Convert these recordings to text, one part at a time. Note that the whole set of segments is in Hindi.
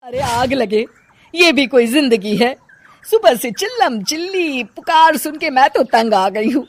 अरे आग लगे, ये भी कोई जिंदगी है। सुबह से चिल्लम चिल्ली पुकार सुन के मैं तो तंग आ गई हूँ।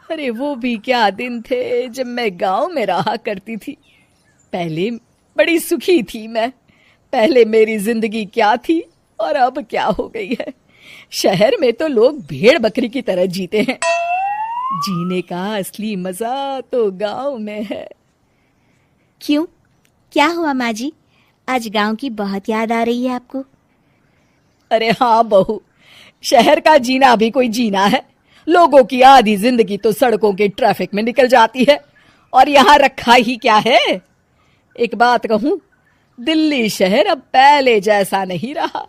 अरे वो भी क्या दिन थे जब मैं गांव में रहा करती थी। पहले बड़ी सुखी थी मैं। पहले मेरी जिंदगी क्या थी और अब क्या हो गई है। शहर में तो लोग भेड़ बकरी की तरह जीते हैं। जीने का असली मजा तो गांव में है। क्यों, क्या हुआ माँ जी? आज गांव की बहुत याद आ रही है आपको? अरे हाँ बहू, शहर का जीना भी कोई जीना है। लोगों की आधी जिंदगी तो सड़कों के ट्रैफिक में निकल जाती है और यहाँ रखा ही क्या है। एक बात कहूं, दिल्ली शहर अब पहले जैसा नहीं रहा।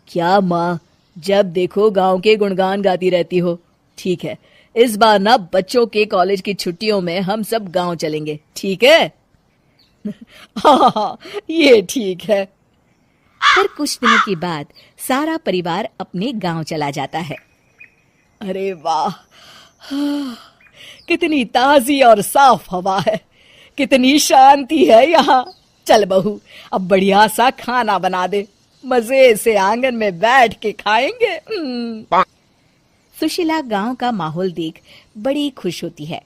क्या माँ, जब देखो गांव के गुणगान गाती रहती हो। ठीक है, इस बार ना बच्चों के कॉलेज की छुट्टियों में हम सब गांव चलेंगे, ठीक है? हाँ, ये ठीक है। फिर कुछ दिनों के बाद सारा परिवार अपने गांव चला जाता है। अरे वाह, कितनी ताजी और साफ हवा है, कितनी शांति है यहाँ। चल बहू, अब बढ़िया सा खाना बना दे, मजे से आंगन में बैठ के खाएंगे। सुशीला गांव का माहौल देख बड़ी खुश होती है।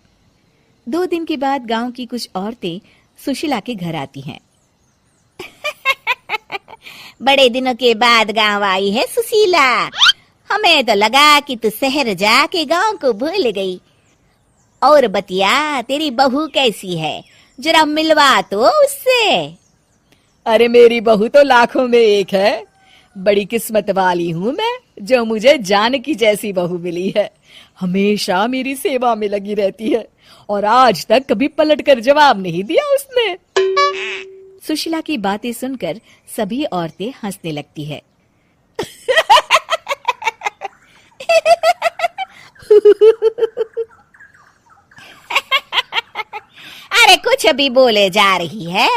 2 दिन के बाद गांव की कुछ औरतें सुशीला के घर आती हैं। बड़े दिनों के बाद गांव आई है सुशीला। हमें तो लगा कि तू शहर जाके गांव को भूल गई। और बतिया, तेरी बहू कैसी है? जरा मिलवा तो उससे। अरे मेरी बहू तो लाखों में एक है। बड़ी किस्मत वाली हूँ मैं जो मुझे जानकी जैसी बहू मिली है। हमेशा मेरी सेवा में लगी रहती है और आज तक कभी पलटकर जवाब नहीं दिया उसने। सुशीला की बातें सुनकर सभी औरतें हंसने लगती है। अरे कुछ भी बोले जा रही है।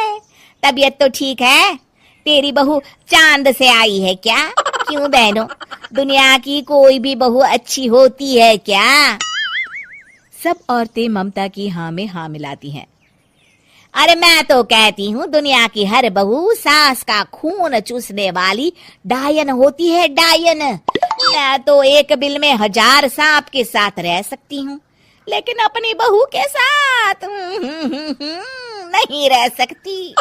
तबीयत तो ठीक है? तेरी बहू चांद से आई है क्या? क्यों बहनों, दुनिया की कोई भी बहू अच्छी होती है क्या? सब औरतें ममता की हाँ में हाँ मिलाती हैं। अरे मैं तो कहती हूँ दुनिया की हर बहू सास का खून चूसने वाली डायन होती है, डायन। मैं तो एक बिल में 1000 सांप के साथ रह सकती हूँ, लेकिन अपनी बहू के साथ नहीं रह सकती।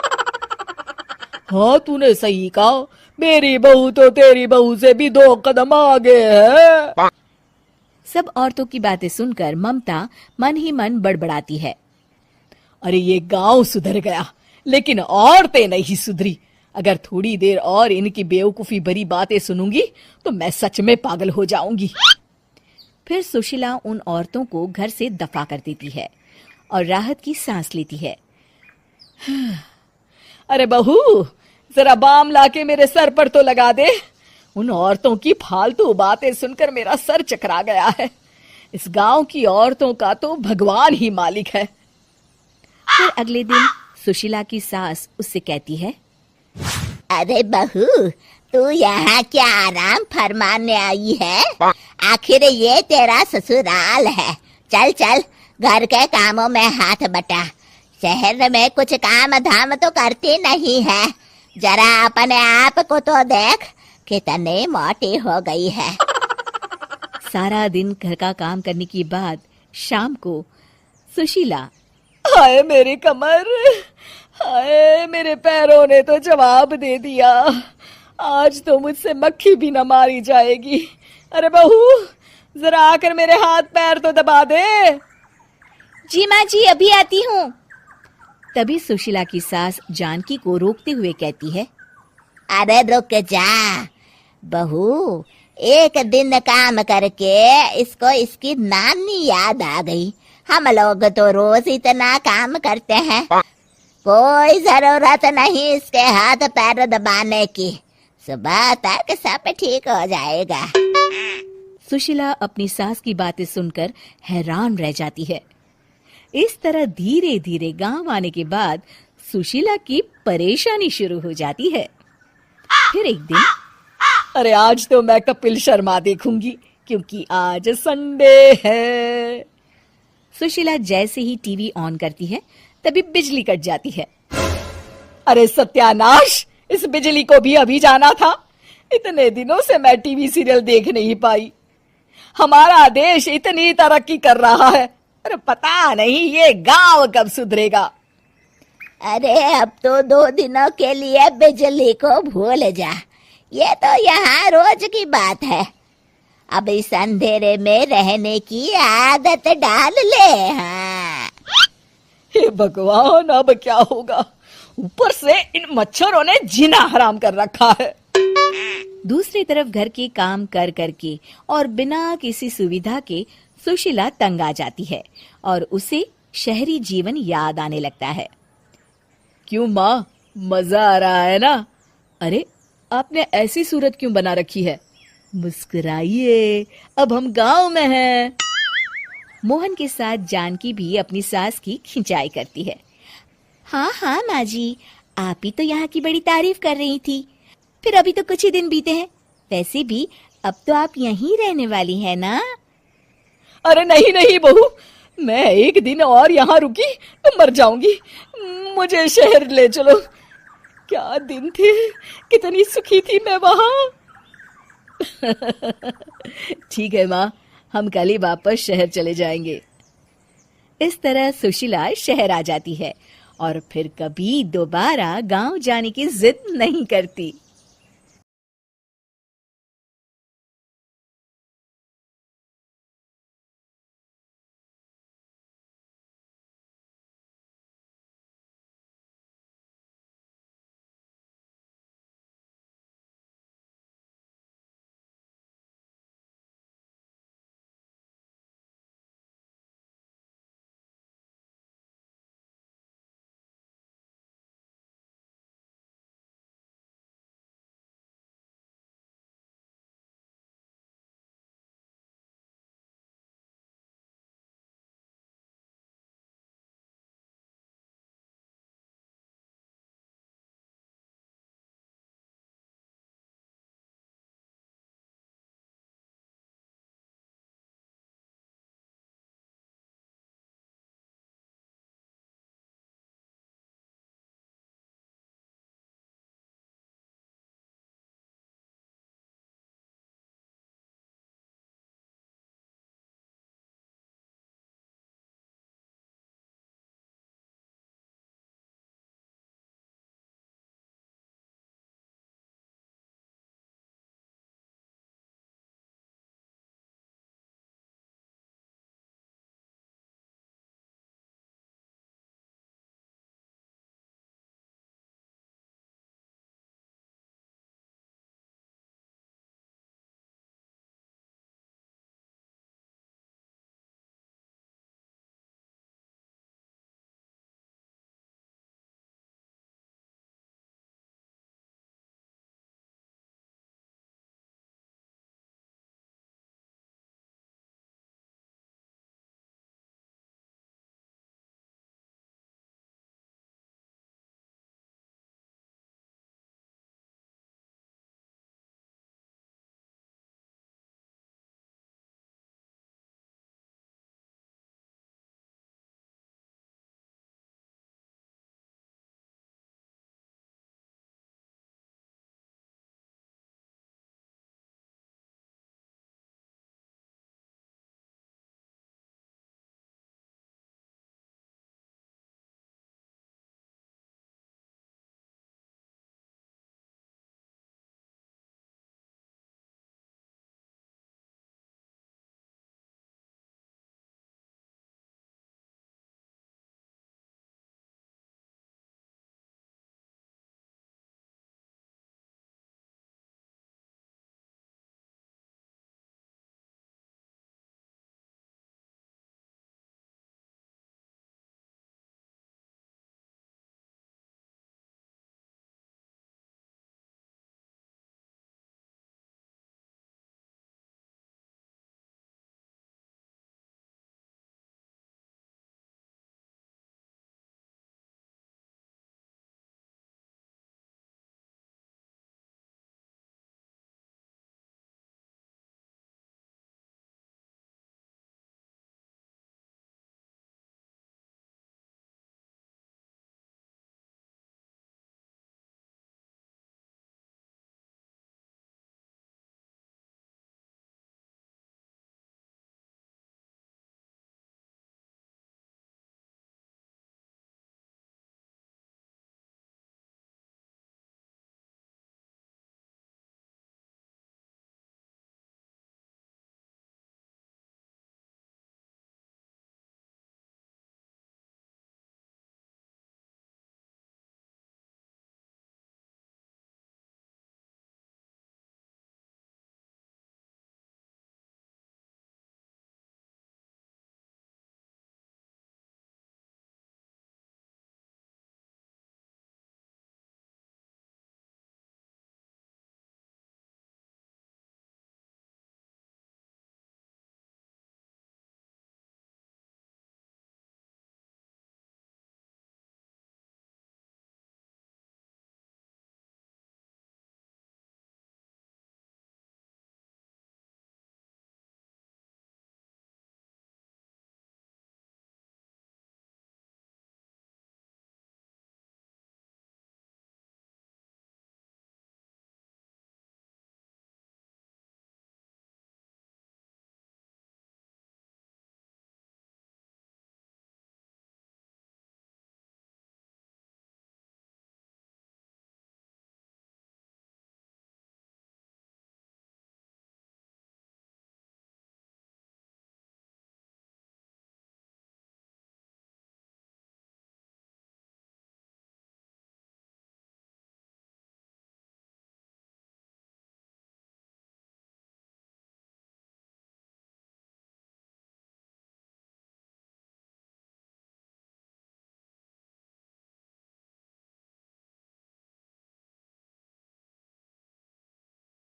हाँ, तूने सही कहा। मेरी बहू तो तेरी बहू से भी 2 कदम आगे है। सब औरतों की बातें सुनकर ममता मन ही मन बड़बड़ाती है। अरे ये गांव सुधर गया, लेकिन औरतें नहीं सुधरी। अगर थोड़ी देर और इनकी बेवकूफी भरी बातें सुनूंगी तो मैं सच में पागल हो जाऊंगी। फिर सुशीला उन औरतों को घर से दफा कर देती है और राहत की सांस लेती है। अरे बहू, जरा बाम लाके मेरे सर पर तो लगा दे। उन औरतों की फालतू बातें सुनकर मेरा सर चकरा गया है। इस गांव की औरतों का तो भगवान ही मालिक है। फिर अगले दिन सुशीला की सास उससे कहती है, अरे बहू, तू यहाँ क्या आराम फरमाने आई है? आखिर ये तेरा ससुराल है। चल चल, घर के कामों में हाथ बटा। शहर में कुछ काम धाम तो करती नहीं है। जरा अपने आप को तो देख, कितनी मोटी हो गई है। सारा दिन घर का काम करने के बाद शाम को सुशीला, हाय मेरी कमर, हाय मेरे पैरों ने तो जवाब दे दिया। आज तो मुझसे मक्खी भी न मारी जाएगी। अरे बहू, जरा आकर मेरे हाथ पैर तो दबा दे। जी माँ जी, अभी आती हूँ। तभी सुशीला की सास जानकी को रोकते हुए कहती है, अरे रुक जा बहू, एक दिन काम करके इसको इसकी नानी याद आ गई। हम लोग तो रोज इतना काम करते हैं, कोई जरूरत नहीं इसके हाथ पैर दबाने की। सुबह तक सब ठीक हो जाएगा। सुशीला अपनी सास की बातें सुनकर हैरान रह जाती है। इस तरह धीरे धीरे गांव आने के बाद सुशीला की परेशानी शुरू हो जाती है। फिर एक दिन, अरे आज तो मैं कपिल शर्मा देखूंगी, क्योंकि आज संडे है। सुशीला जैसे ही टीवी ऑन करती है तभी बिजली कट जाती है। अरे सत्यानाश, इस बिजली को भी अभी जाना था। इतने दिनों से मैं टीवी सीरियल देख नहीं पाई। हमारा देश इतनी तरक्की कर रहा है, अरे पता नहीं ये गांव कब सुधरेगा। अरे अब तो 2 दिनों के लिए बिजली को भूल जा, ये तो यहाँ रोज की बात है। अब इस अंधेरे में रहने की आदत डाल ले। हाँ हे भगवान, अब क्या होगा? ऊपर से इन मच्छरों ने जीना हराम कर रखा है। दूसरी तरफ घर के काम कर करके और बिना किसी सुविधा के सुशीला तंग आ जाती है और उसे शहरी जीवन याद आने लगता है। क्यों माँ, मजा आ रहा है ना? अरे आपने ऐसी सूरत क्यों बना रखी है? मुस्कुराइए, अब हम गांव में हैं। मोहन के साथ जानकी भी अपनी सास की खिंचाई करती है। हाँ हाँ माँ जी, आप ही तो यहाँ की बड़ी तारीफ कर रही थी। फिर अभी तो कुछ ही दिन बीते हैं, वैसे भी अब तो आप यहीं रहने वाली है ना? अरे नहीं नहीं बहू, मैं एक दिन और यहाँ रुकी तो मर जाऊंगी। मुझे शहर ले चलो। क्या दिन थे, कितनी सुखी थी मैं वहां। ठीक है माँ, हम कल ही वापस शहर चले जाएंगे। इस तरह सुशीला शहर आ जाती है और फिर कभी दोबारा गांव जाने की जिद नहीं करती।